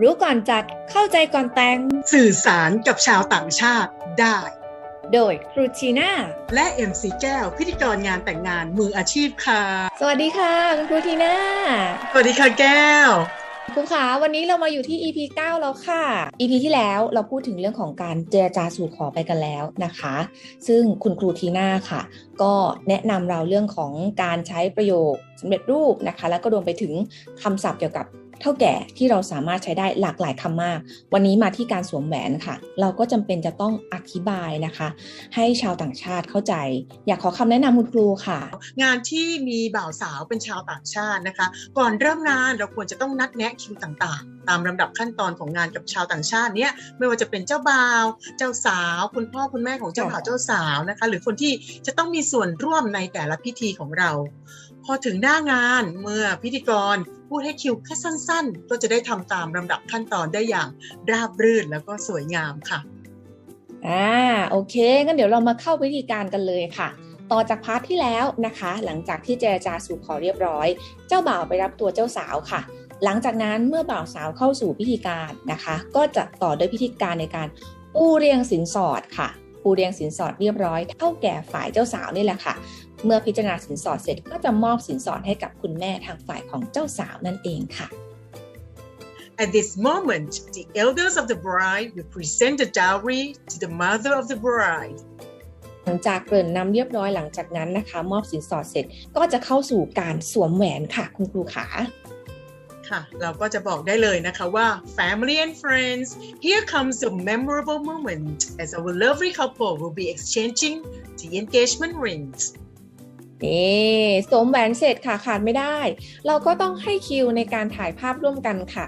รู้ก่อนจัดเข้าใจก่อนแต่งสื่อสารกับชาวต่างชาติได้โดยครูชีน่าและเอ็มซีแก้วพิธีกรงานแต่งงานมืออาชีพค่ะสวัสดีค่ะคุณครูทีน่าสวัสดีค่ะแก้วครูขาวันนี้เรามาอยู่ที่ EP 9 แล้วค่ะ EP ที่แล้วเราพูดถึงเรื่องของการเจรจาสู่ขอไปกันแล้วนะคะซึ่งคุณครูทีน่าค่ะก็แนะนำเราเรื่องของการใช้ประโยคสำเร็จรูปนะคะแล้วก็รวมไปถึงคำศัพท์เกี่ยวกับเท่าแก่ที่เราสามารถใช้ได้หลากหลายคำมากวันนี้มาที่การสวมแหวนค่ะเราก็จำเป็นจะต้องอธิบายนะคะให้ชาวต่างชาติเข้าใจอยากขอคำแนะนำคุณครูค่ะงานที่มีบ่าวสาวเป็นชาวต่างชาตินะคะก่อนเริ่มงานเราควรจะต้องนัดแนะคิวต่างๆตามลำดับขั้นตอนของงานกับชาวต่างชาติเนี่ยไม่ว่าจะเป็นเจ้าบ่าวเจ้าสาวคุณพ่อคุณแม่ของเจ้าบ่าวเจ้าสาวนะคะหรือคนที่จะต้องมีส่วนร่วมในแต่ละพิธีของเราพอถึงหน้างานเมื่อพิธีกรพูดให้คิวแค่สั้นๆก็จะได้ทำตามลำดับขั้นตอนได้อย่างราบรื่นแล้วก็สวยงามค่ะโอเคงั้นเดี๋ยวเรามาเข้าวิธีการกันเลยค่ะต่อจากพาร์ทที่แล้วนะคะหลังจากที่เจรจาสู่ขอเรียบร้อยเจ้าบ่าวไปรับตัวเจ้าสาวค่ะหลังจากนั้นเมื่อบ่าวสาวเข้าสู่พิธีการนะคะก็จะต่อด้วยพิธีการในการปูเรียงสินสอดค่ะปูเรียงสินสอดเรียบร้อยเท่าแก่ฝ่ายเจ้าสาวนี่แหละค่ะเมื่อพิจารณาสินสอดเสร็จก็จะมอบสินสอดให้กับคุณแม่ทางฝ่ายของเจ้าสาวนั่นเองค่ะ At this moment, the elders of the bride will present the dowry to the mother of the bride. หลังจากเกริ่นนำเรียบร้อยหลังจากนั้นนะคะมอบสินสอดเสร็จก็จะเข้าสู่การสวมแหวนค่ะคุณครูขาค่ะเราก็จะบอกได้เลยนะคะว่า Family and friends, here comes the memorable moment as our lovely couple will be exchanging the engagement rings. สวมแหวนเสร็จค่ะขาดไม่ได้เราก็ต้องให้คิวในการถ่ายภาพร่วมกันค่ะ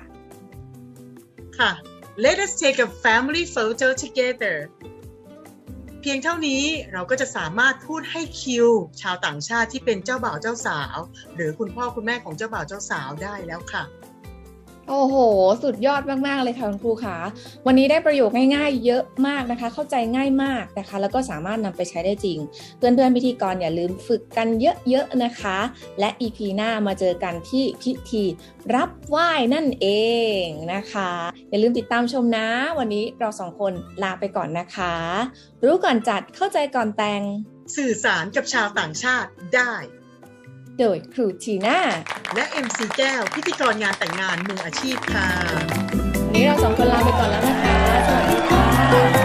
ค่ะ Let us take a family photo together เพียงเท่านี้เราก็จะสามารถพูดให้คิวชาวต่างชาติที่เป็นเจ้าบ่าวเจ้าสาวหรือคุณพ่อคุณแม่ของเจ้าบ่าวเจ้าสาวได้แล้วค่ะโอ้โหสุดยอดมากๆเลยค่ะคุณครูคะวันนี้ได้ประโยคง่ายๆเยอะมากนะคะเข้าใจง่ายมากนะคะแล้วก็สามารถนำไปใช้ได้จริงเพื่อนๆพิธีกรอย่าลืมฝึกกันเยอะๆนะคะและ EP หน้ามาเจอกันที่พิธีรับไหว้นั่นเองนะคะอย่าลืมติดตามชมนะวันนี้เราสองคนลาไปก่อนนะคะรู้ก่อนจัดเข้าใจก่อนแต่งสื่อสารกับชาวต่างชาติได้โดยครูทีน่าและเอ็มซีแก้วพิธีกรงานแต่งงานมืออาชีพค่ะวันนี้เราสองคนลาไปก่อนแล้วนะคะสวัสดีค่ะ